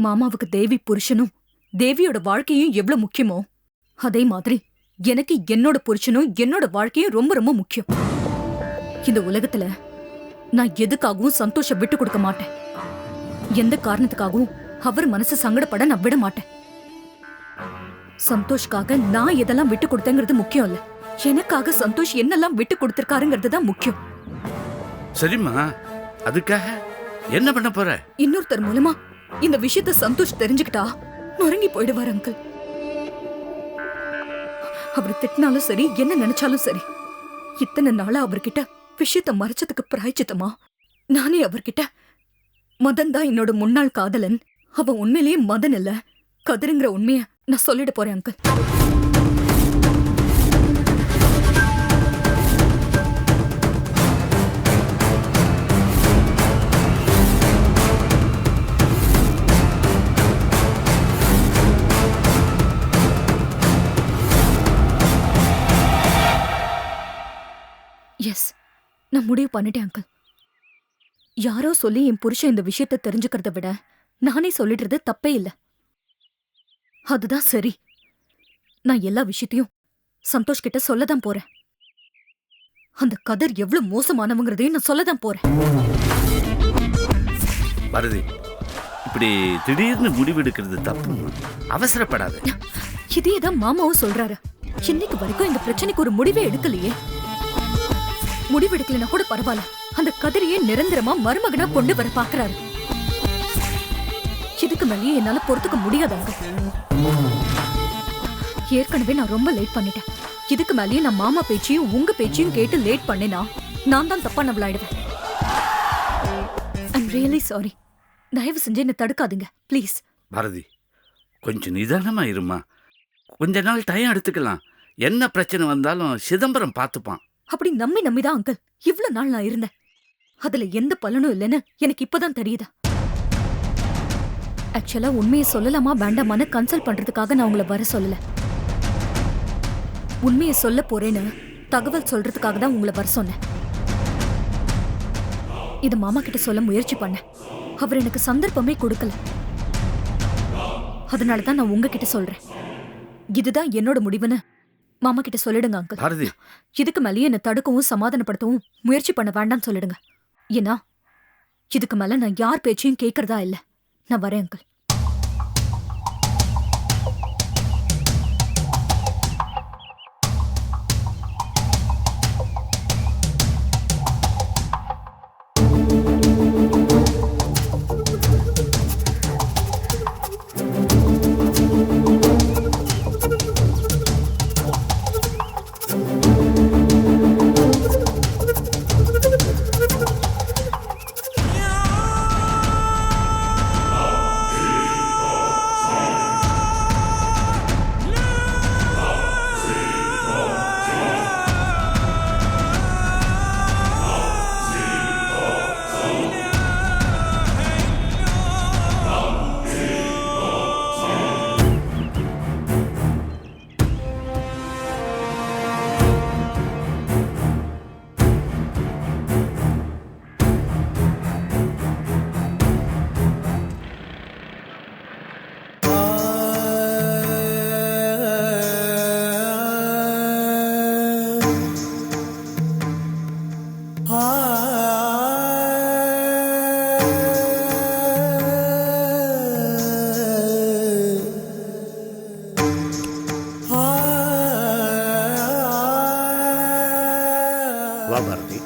மாமாவுக்கு தேவி புருஷனும் தேவியோட வாழ்க்கையும் எவ்வளவு முக்கியமோ அதே மாதிரி எனக்கு என்னோட புருஷனும் என்னோட வாழ்க்கையும் ரொம்ப ரொம்ப முக்கியம். இந்த உலகத்துல நான் எதுக்காகவும் சந்தோஷம் விட்டு கொடுக்க மாட்டேன். எந்த காரணத்துக்காகவும் அவர் மனசு சங்கடப்பட நான் விட மாட்டேன். சந்தோஷ்காக நான் எதெல்லாம் விட்டு கொடுத்தேங்கிறது முக்கியம் இல்ல, எனக்காக சந்தோஷ் என்னெல்லாம் விட்டு கொடுத்திருக்காருங்கிறது தான் முக்கியம். சரிம்மா, அதுக்காக என்ன பண்ண போற? இன்னொருத்தர் மூலமா இந்த விஷயத்த சந்தோஷ் தெரிஞ்சுக்கிட்டா நொறுங்கி போயிடுவார் அங்கிள். அவர் திட்டினாலும் சரி, என்ன நினைச்சாலும் சரி, இத்தனை நாளா அவர்கிட்ட விஷயத்த மறைச்சதுக்கு பிராய்ச்சித்தமா நானே அவர்கிட்ட மதன் தான் என்னோட முன்னாள் காதலன், அவன் உண்மையிலேயே மதன் இல்ல கதிருங்கிற உண்மைய நான் சொல்லிட போறேன் அங்கிள். எஸ், நான் முடிவு பண்ணிட்டேன் அங்கிள். யாரோ சொல்லி என் புருஷன் இந்த விஷயத்த தெரிஞ்சுக்கிறத விட நானே சொல்லிடுறது தப்பே இல்ல. அதுதான் சரி. நான் எல்லா விஷயத்தையும் சந்தோஷ் கிட்ட சொல்லதான் போறேன். அந்த கதர் எவ்வளவு மோசமானவங்கிறதையும் நான் சொல்லதான் போறேன். பாரதி, இப்படி திடீர்னு முடிவெடுக்கிறது தப்பு. அவசரப்படாத. இதேதான் மாமாவும் சொல்றாரு. இன்னைக்கு வரைக்கும் இந்த பிரச்சனைக்கு ஒரு முடிவே எடுக்கலையே. முடிவெடுக்கலனா கூட பரவாயில்ல, அந்த கதிரையே நிரந்தரமா மருமகனா கொண்டு வர பாக்குறாரு. இதுக்கு மேலேயே என்னால பொறுத்துக்க முடியாதாங்க. ஏற்கனவே நான் ரொம்ப லேட் பண்ணிட்டேன். இதுக்கு மேலேயே நான் மாமா பேச்சையும் உங்க பேச்சையும் கேட்டு லேட் பண்ணினா நான் தான் தப்பா நவளாயிடுவேன். I'm really sorry. தயவு செஞ்சு என்ன தடுக்காதீங்க ப்ளீஸ். பாரதி, கொஞ்சம் நிதானமா இருமா. கொஞ்ச நாள் டைம் எடுத்துக்கலாம். என்ன பிரச்சனை வந்தாலும் சிதம்பரம் பார்த்துப்பான். அப்படி நம்பிதான் அங்கிள் இவ்வளவு நாள் நான் இருந்தேன். அதுல எந்த பலனும் இல்லைன்னு எனக்கு இப்பதான் தெரியுதா. ஆக்சுவலா உண்மையை சொல்லலாமா வேண்டாமான்னு கன்சல்ட் பண்றதுக்காக நான் உங்களை வர சொல்லல. உண்மையை சொல்ல போறேன்னு தகவல் சொல்றதுக்காக தான் உங்களை வர சொன்னேன். இது மாமா கிட்ட சொல்ல முயற்சி பண்ணேன். அவர் எனக்கு சந்தர்ப்பமே கொடுக்கல. அதனாலதான் நான் உங்ககிட்ட சொல்றேன். இதுதான் என்னோட முடிவுன்னு மாமா கிட்ட சொல்லிடுங்க அங்கிள். பாரதி, இதுக்கு மேலேயே என்ன தடுக்கவும் சமாதானப்படுத்தவும் முயற்சி பண்ண வேண்டாம்னு சொல்லிடுங்க. ஏன்னா இதுக்கு மேல நான் யார் பேச்சையும் கேட்கறதா இல்ல. நான் வரேன் அங்கிள். வா பாரதி.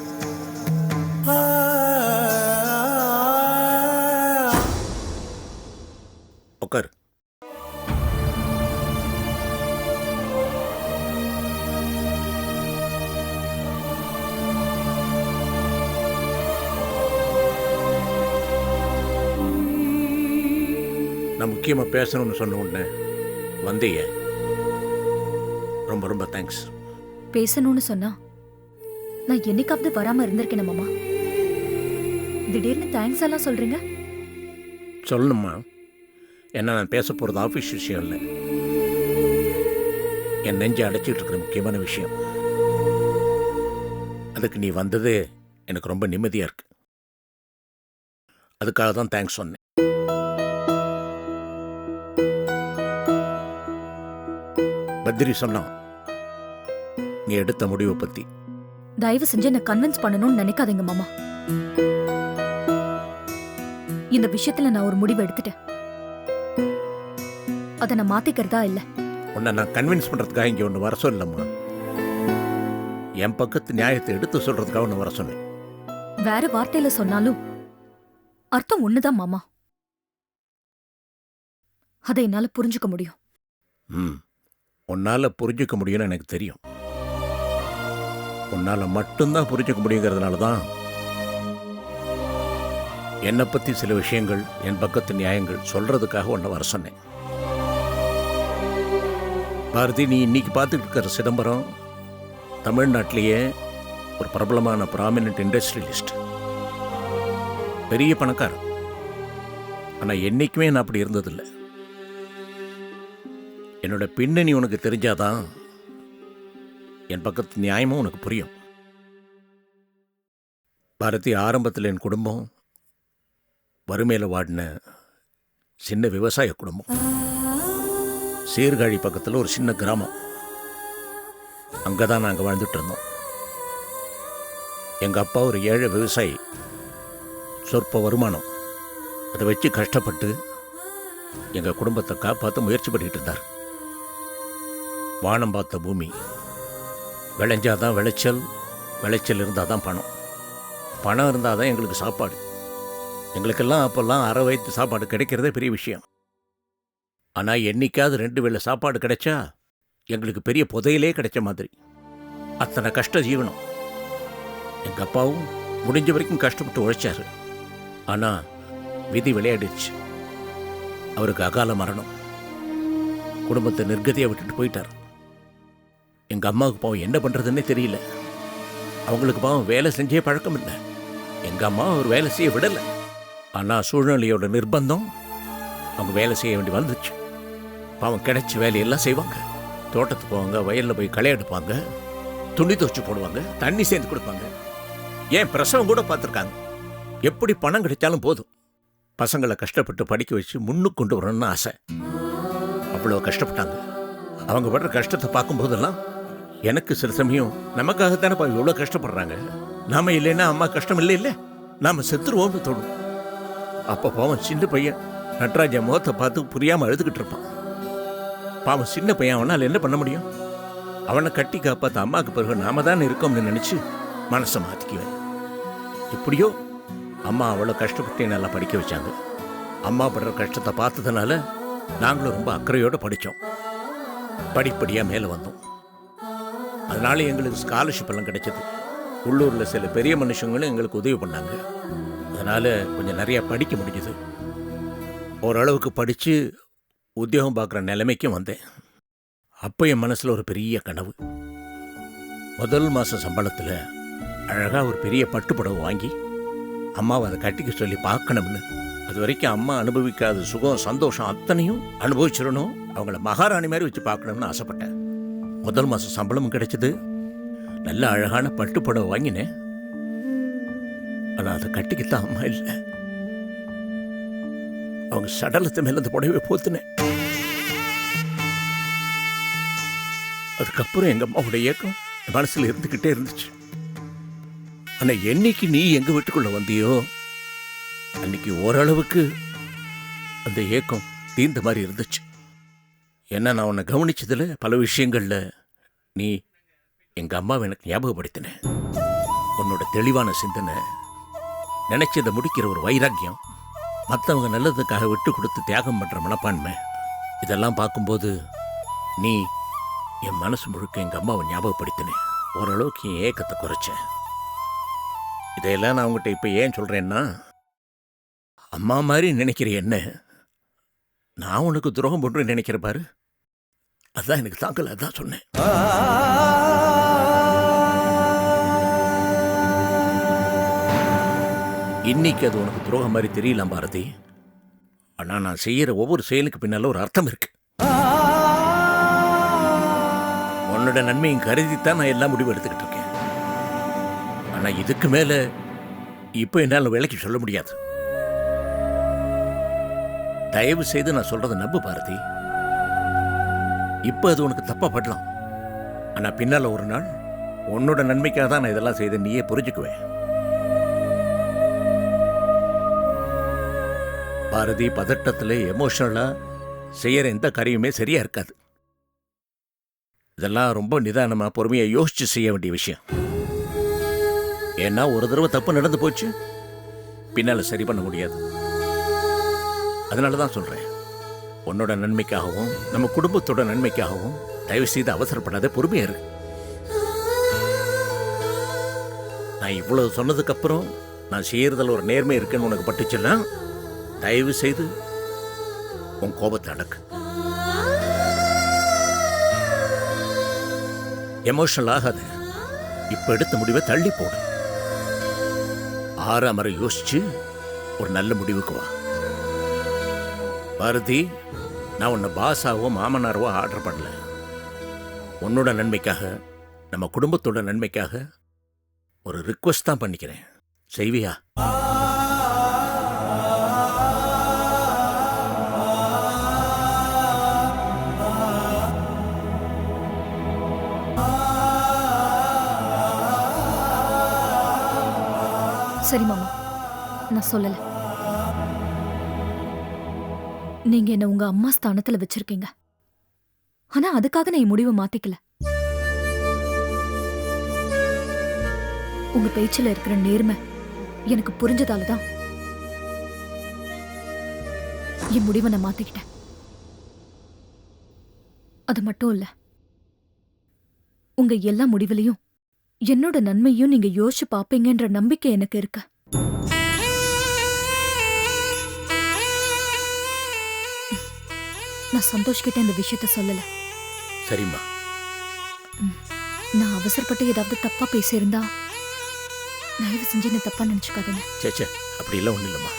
உட்கார். நான் முக்கியமாக பேசணும்னு சொன்ன உடனே வந்தீங்க. ரொம்ப ரொம்ப தேங்க்ஸ். பேசணும்னு சொன்னா நான் என்னைக்காவது வராம இருந்திருக்கேன் மாமா. திடீர்னு தேங்க்ஸ் எல்லாம் சொல்றீங்க. சொல்லணுமா? என்ன நான் பேச போகிறது ஆஃபீஸ் விஷயம் இல்லை, என் நெஞ்சை அடைச்சிட்டு இருக்கிற முக்கியமான விஷயம். அதுக்கு நீ வந்தது எனக்கு ரொம்ப நிம்மதியாக இருக்கு. அதுக்காக தான் தேங்க்ஸ் சொன்னேன். பத்ரி சொன்னான் நீ எடுத்த முடிவை பத்தி. தயவு செஞ்சு என்ன கன்வின்ஸ் பண்ணணும்னு நினைக்காதீங்க மாமா. இந்த விஷயத்துல நான் ஒரு முடிவு எடுத்துட்டேன். அதை நான் மாத்திக்கிறதா இல்ல. உன்னை நான் கன்வின்ஸ் பண்றதுக்காக இங்க ஒன்று வர சொல்லம்மா. என் பக்கத்து நியாயத்தை எடுத்து சொல்றதுக்காக ஒன்று வர சொன்னேன். வேற வார்த்தையில சொன்னாலும் அர்த்தம் ஒண்ணுதான் மாமா. அதை என்னால புரிஞ்சுக்க முடியும். உன்னால புரிஞ்சுக்க முடியும்னு எனக்கு தெரியும். உன்னால மட்டும்தான் புரிஞ்சுக்க முடியுங்கிறதுனால தான் என்னை பத்தி சில விஷயங்கள், என் பக்கத்து நியாயங்கள் சொல்றதுக்காக உன்னை வர சொன்னேன். பாரதி, நீ இன்னைக்கு பார்த்துட்டு இருக்கிற சிதம்பரம் தமிழ்நாட்டிலேயே ஒரு பிரபலமான ப்ராமினன்ட் இண்டஸ்ட்ரியலிஸ்ட், பெரிய பணக்காரன். ஆனால் என்னைக்குமே நான் அப்படி இருந்ததில்லை. என்னோட பின்னணி உனக்கு தெரிஞ்சாதான் என் பக்கத்து நியாயமும் உனக்கு புரியும். பாரதி, ஆரம்பத்தில் என் குடும்பம் வறுமையில் வாடின சின்ன விவசாய குடும்பம். சீர்காழி பக்கத்தில் ஒரு சின்ன கிராமம். அங்கே தான் நாங்கள் வாழ்ந்துட்டு இருந்தோம். எங்கள் அப்பா ஒரு ஏழை விவசாயி, சொற்ப வருமானம். அதை வச்சு கஷ்டப்பட்டு எங்கள் குடும்பத்தை காப்பாற்ற முயற்சி பண்ணிட்டு இருந்தார். வானம் பார்த்த பூமி, விளைஞ்சாதான் விளைச்சல், விளைச்சல் இருந்தால் தான் பணம், பணம் இருந்தால் தான் எங்களுக்கு சாப்பாடு. எங்களுக்கெல்லாம் அப்போல்லாம் அரை வயிற்று சாப்பாடு கிடைக்கிறதே பெரிய விஷயம். ஆனால் என்னைக்காவது 2 வேளை சாப்பாடு கிடைச்சா எங்களுக்கு பெரிய புதையிலே கிடைச்ச மாதிரி. அத்தனை கஷ்ட ஜீவனம். எங்கள் அப்பாவும் முடிஞ்ச வரைக்கும் கஷ்டப்பட்டு உழைச்சாரு. ஆனால் விதி விளையாடிடுச்சு. அவருக்கு அகால மரணம். குடும்பத்தை நிர்கதியாக விட்டுட்டு போயிட்டார். எங்கள் அம்மாவுக்கு பாவம் என்ன பண்ணுறதுன்னே தெரியல. அவங்களுக்கு பாவம் வேலை செஞ்சே பழக்கம் இல்லை. எங்கள் அம்மா ஒரு வேலை செய்ய விடலை. ஆனால் சூழ்நிலையோட நிர்பந்தம் அவங்க வேலை செய்ய வேண்டி வந்துச்சு. பாவம் கிடைச்ச வேலையெல்லாம் செய்வாங்க. தோட்டத்துக்கு போவாங்க, வயலில் போய் களை எடுப்பாங்க, துணி துவச்சி போடுவாங்க, தண்ணி சேர்ந்து கொடுப்பாங்க. ஏன் பிரசவம் கூட பார்த்துருக்காங்க. எப்படி பணம் கிடைச்சாலும் போதும், பசங்களை கஷ்டப்பட்டு படிக்க வச்சு முன்னுக்கு கொண்டு வரணும்னு ஆசை. அவ்வளோ கஷ்டப்பட்டாங்க. அவங்க படுற கஷ்டத்தை பார்க்கும்போதெல்லாம் எனக்கு சில சமயம் நமக்காகத்தானே இவ்வளோ கஷ்டப்படுறாங்க, நாம இல்லைன்னா அம்மா கஷ்டம் இல்லை இல்லை, நாம செத்துருவோம்னு தோணும். அப்போ பாவம் சின்ன பையன் நட்ராஜன் முகத்தை பார்த்து புரியாமல் அழுதுகிட்டு இருப்பான். பாவம் சின்ன பையன், அவனால் என்ன பண்ண முடியும்? அவனை கட்டி காப்பாற்ற அம்மாவுக்கு பிறகு நாம தான் இருக்கோம்னு நினச்சி மனசை மாற்றிக்குவேன். எப்படியோ அம்மா அவ்வளோ கஷ்டப்பட்டு நல்லா படிக்க வச்சாங்க. அம்மா படுற கஷ்டத்தை பார்த்ததுனால நாங்களும் ரொம்ப அக்கறையோடு படித்தோம். படிப்படியாக மேலே வந்தோம். அதனால எங்களுக்கு ஸ்காலர்ஷிப் எல்லாம் கிடைச்சது. உள்ளூரில் சில பெரிய மனுஷங்களும் எங்களுக்கு உதவி பண்ணாங்க. அதனால் கொஞ்சம் நிறையா படிக்க முடிஞ்சது. ஓரளவுக்கு படித்து உத்தியோகம் பார்க்குற நிலைமைக்கும் வந்தேன். அப்போ என் மனசில் ஒரு பெரிய கனவு. முதல் மாதம் சம்பளத்தில் அழகாக ஒரு பெரிய பட்டுப்புடவை வாங்கி அம்மாவை அதை கட்டிக்க சொல்லி பார்க்கணும்னு. அது வரைக்கும் அம்மா அனுபவிக்காத சுகம், சந்தோஷம் அத்தனையும் அனுபவிச்சிடணும், அவங்கள மகாராணி மாதிரி வச்சு பார்க்கணும்னு ஆசைப்பட்டேன். முதல் மாதம் சம்பளமும் கிடைச்சது. நல்ல அழகான பட்டுப்புடவை வாங்கினேன். ஆனால் அதை கட்டிக்கத்தான் அம்மா இல்லை. அவங்க சடலத்தை மேல அந்த புடவை போத்துனேன். அதுக்கப்புறம் எங்க அம்மாவோட ஏக்கம் மனசுல இருந்துகிட்டே இருந்துச்சு. ஆனா என்னைக்கு நீ எங்க வீட்டுக்குள்ள வந்தியோ அன்னைக்கு ஓரளவுக்கு அந்த ஏக்கம் தீர்ந்த மாதிரி இருந்துச்சு. ஏன்னா நான் உன்னை கவனிச்சதுல பல விஷயங்கள்ல நீ எங்க அம்மாவை எனக்கு ஞாபகப்படுத்தின. உன்னோட தெளிவான சிந்தனை, நினைச்சதை முடிக்கிற ஒரு வைராக்கியம், மற்றவங்க நல்லதுக்காக விட்டு கொடுத்து தியாகம் பண்ற மனப்பான்மை, இதெல்லாம் பார்க்கும்போது நீ என் மனசு முழுக்க எங்க அம்மாவை ஞாபகப்படுத்தினேன். ஓரளவுக்கு என் ஏக்கத்தை குறைச்சேன். இதையெல்லாம் நான் உங்கள்கிட்ட இப்போ ஏன் சொல்றேன்னா, அம்மா மாதிரி நினைக்கிற என்ன நான் உனக்கு துரோகம் பண்றேன்னு நினைக்கிற பாரு, அதான் எனக்கு தாக்கல. அதான் சொன்னேன். இன்னைக்கு அது உனக்கு துரோகம் மாதிரி தெரியலாம் பாரதி. ஆனா நான் செய்யற ஒவ்வொரு செயலுக்கு பின்னால ஒரு அர்த்தம் இருக்கு. உன்னோட நன்மையும் கருதித்தான் நான் எல்லா முடிவு எடுத்துக்கிட்டு இருக்கேன். ஆனா இதுக்கு மேல இப்ப என்னால விலைக்கு சொல்ல முடியாது. தயவு செய்து நான் சொல்றதை நம்பு பாரதி. இப்போ அது உனக்கு தப்பா படலாம். ஆனா பின்னால ஒரு நாள் உன்னோட நன்மைக்காக தான் நான் இதெல்லாம் செய்த நீயே புரிஞ்சுக்குவேன். பாரதி, பதட்டத்தில் எமோஷனலா செய்யற எந்த காரியமே சரியா இருக்காது. இதெல்லாம் ரொம்ப நிதானமா பொறுமையா யோசிச்சு செய்ய வேண்டிய விஷயம். ஏன்னா ஒரு தடவை தப்பு நடந்து போச்சு, பின்னால சரி பண்ண முடியாது. அதனால தான் சொல்றேன், உன்னோட நன்மைக்காகவும் நம்ம குடும்பத்தோட நன்மைக்காகவும் தயவு செய்து அவசரப்படாத, பொறுமையா இரு. நான் இவ்வளவு சொன்னதுக்கு அப்புறம் நான் செய்யறதுல ஒரு நேர்மை இருக்குன்னு உனக்கு பட்டுச்சுன்னா தயவு செய்து உன் கோபத்தை அடக்கு. எமோஷனல் ஆகாத. இப்ப எடுத்த முடிவை தள்ளி போடு. ஆறாமரை யோசிச்சு ஒரு நல்ல முடிவுக்கு வா. பாரதி, நான் உன்னை பாஸாவோ மாமனாரவோ ஆர்டர் பண்ணல. உன்னோட நன்மைக்காக, நம்ம குடும்பத்தோட நன்மைக்காக ஒரு ரிக்வெஸ்ட் தான் பண்ணிக்கிறேன். செய்வியா? சரி மாமா, நான் சொல்லல. நீங்க என்ன உங்க அம்மா ஸ்தானத்துல வச்சிருக்கீங்க. ஆனா அதுக்காக நான் என் முடிவை மாத்திக்கல. உங்க பேச்சுல இருக்கிற நேர்மை எனக்கு புரிஞ்சதாலதான் என் முடிவை நான் மாத்திக்கிட்டேன். அது மட்டும் இல்ல, உங்க எல்லா முடிவுலையும் என்னோட நன்மையும் நீங்க யோசிச்சு பாப்பீங்கன்ற நம்பிக்கை எனக்கு இருக்கு. நான் சந்தோஷ் கிட்ட இந்த விஷயத்த சொல்லல. சரிம்மா. நான் அவசரப்பட்டு ஏதாவது தப்பா பேசியிருந்தா தயவு செஞ்சு என்ன தப்பா நினைச்சுக்காதீங்க. சேச்சே, அப்படி எல்லாம் ஒண்ணு இல்லம்மா.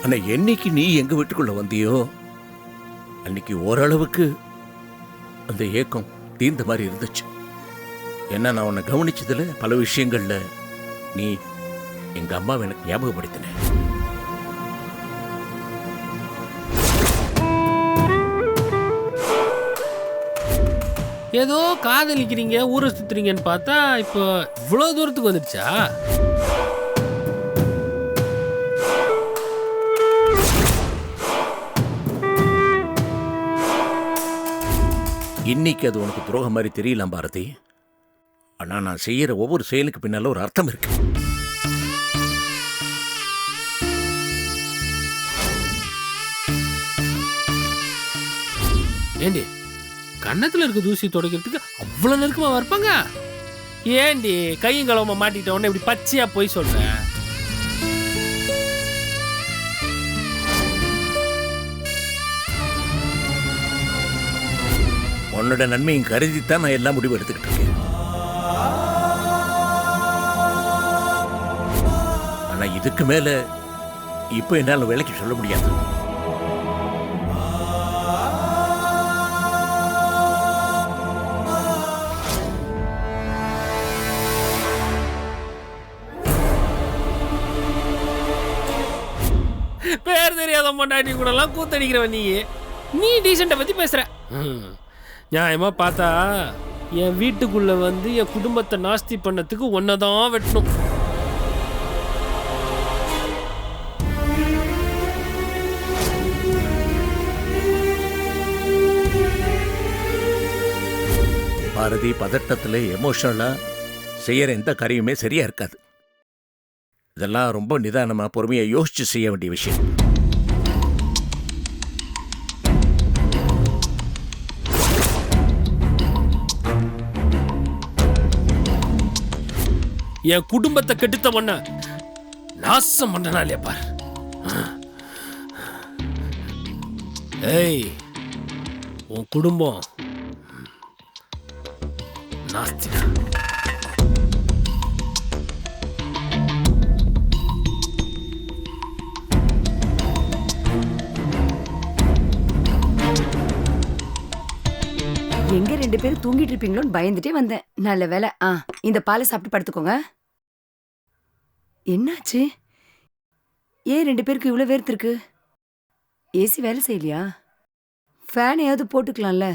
ஆனா என்னைக்கு நீ எங்க வீட்டுக்குள்ள வந்தியோ அன்னைக்கு ஓரளவுக்கு அந்த ஏக்கம் தீர்ந்த மாதிரி இருந்துச்சு. ஏன்னா நான் உன்னை கவனிச்சதுல பல விஷயங்கள்ல நீ எங்க அம்மாவை எனக்கு ஞாபகப்படுத்தின. ஏதோ காதலிக்கிறீங்க, ஊரை சுத்துறீங்கன்னு பார்த்தா இப்போ இவ்வளோ தூரத்துக்கு வந்துடுச்சா? இன்னைக்கு அது உனக்கு துரோகம் மாதிரி தெரியலாம் பாரதி. ஆனா நான் செய்யற ஒவ்வொரு செயலுக்கு பின்னால ஒரு அர்த்தம் இருக்கு. ஏண்டி, கன்னத்துல இருக்க தூசி துடைக்கிறதுக்கு அவ்வளோ நெருக்கமா வரப்பாங்க? ஏண்டி கையும் கலவமா மாட்டிக்கிட்ட உடனே இப்படி பச்சையா போய் சொல்ற? உன்னோட நன்மையும் கருதித்தான் நான் எல்லா முடிவும் எடுத்துக்கிட்டு இருக்கேன். ஆனா இதுக்கு மேல இப்ப என்னால விலைக்கு சொல்ல முடியாது. பேர் தெரியாத பொண்டாட்டி கூட எல்லாம் கூத்தடிக்கிறவன் நீ டீசெண்டை பத்தி பேசுற. நியாயமா பார்த்தா என் வீட்டுக்குள்ள வந்து என் குடும்பத்தை நாஸ்தி பண்ணதுக்கு ஒன்னதான் வெட்டணும். பாரதி, பதட்டத்துல எமோஷனலா செய்யற எந்த காரியமே சரியா இருக்காது. இதெல்லாம் ரொம்ப நிதானமாக பொறுமையாக யோசித்து செய்ய வேண்டிய விஷயம். என் குடும்பத்தை கெடுத்த பண்ண நாசம் பண்ணனா இல்லையா பார். ஏய், உன் குடும்பம் நாஸ்திடா. எங்க 2 பேரும் தூங்கிட்டு இருப்பீங்களோன்னு பயந்துட்டே வந்தேன். நல்ல வேலை. இந்த பாலை சாப்பிட்டு படுத்துக்கோங்க. என்னாச்சு? ஏன் 2 பேருக்கு இவ்வளவு வேர்த்து இருக்கு? ஏசி வேலை செய்யலையா? ஃபேனையாவது போட்டுக்கலாம்ல.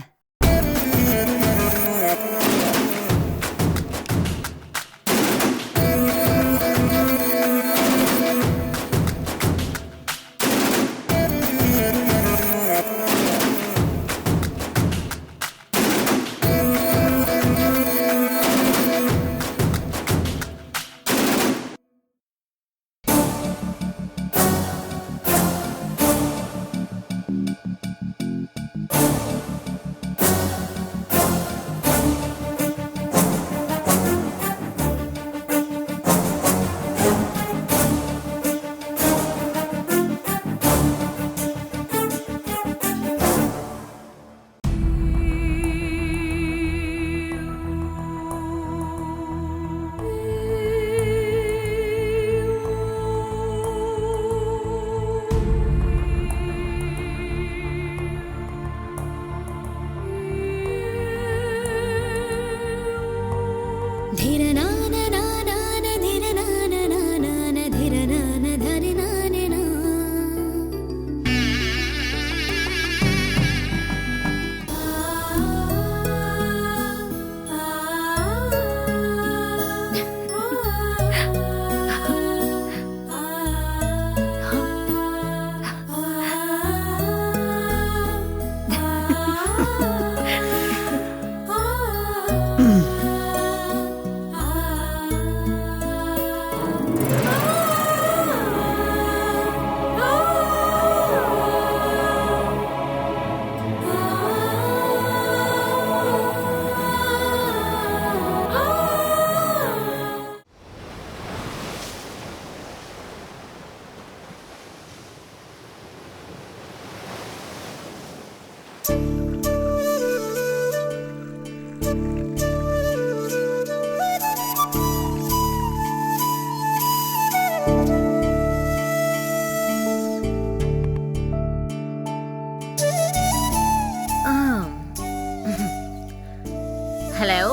ஹலோ,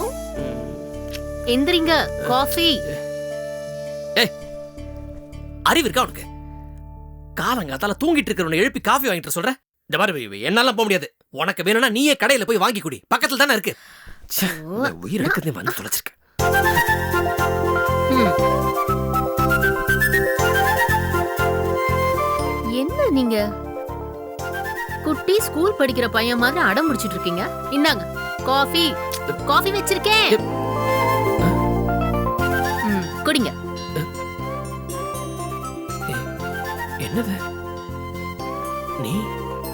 எந்திரிங்க, காஃபி. அறிவு இருக்கா உனக்கு? காலங்காத்தால தூங்கிட்டு இருக்கிறவனை எழுப்பி காஃபி வாங்கிட்டு சொல்ற? இந்த மாதிரி என்னால போக முடியாது. உனக்கு வேணும்னா நீயே கடையில போய் வாங்கி குடி, பக்கத்துல தானே இருக்கு. உயிர் எடுக்கிறதே வந்து தொலைச்சிருக்க. என்ன நீங்க குட்டி ஸ்கூல் படிக்கிற பையன் மாதிரி அடம் முடிச்சிட்டு இருக்கீங்க? இந்தாங்க காஃபி. காஃபி வச்சிருக்கேன், குடிங்க. என்னது?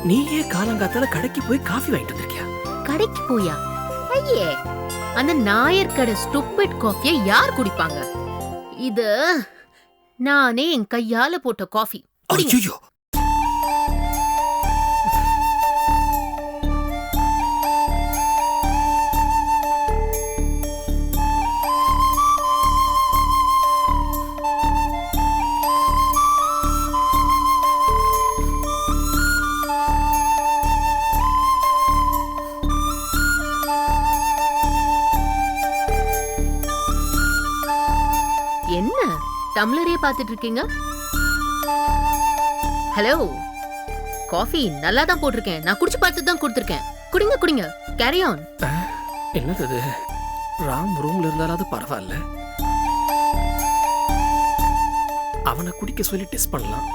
நீயே காலங்காத்தால கடைக்கு போய் காஃபி வாங்கிட்டு வந்திருக்கியா? கடைக்கு போயா? ஐயே, அந்த நாயர் கடை ஸ்டூபிட் காஃபியை யார் குடிப்பாங்க? இது நானே என் கையால போட்ட காஃபி. ஐயோ, என்ன டம்ளரே பார்த்துட்டு இருக்கீங்க? ஹலோ, காஃபி நல்லா தான் போட்டிருக்கேன். நான் குடிச்சு பார்த்து தான் கொடுத்துருக்கேன். குடிங்க குடிங்க, கேரி ஆன். என்னது இது? ராம் ரூம்ல இருந்தாலாவது பரவாயில்ல, அவனை குடிக்க சொல்லி டெஸ்ட் பண்ணலாம்.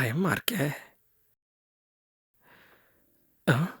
பயமா இருக்கே. ஆ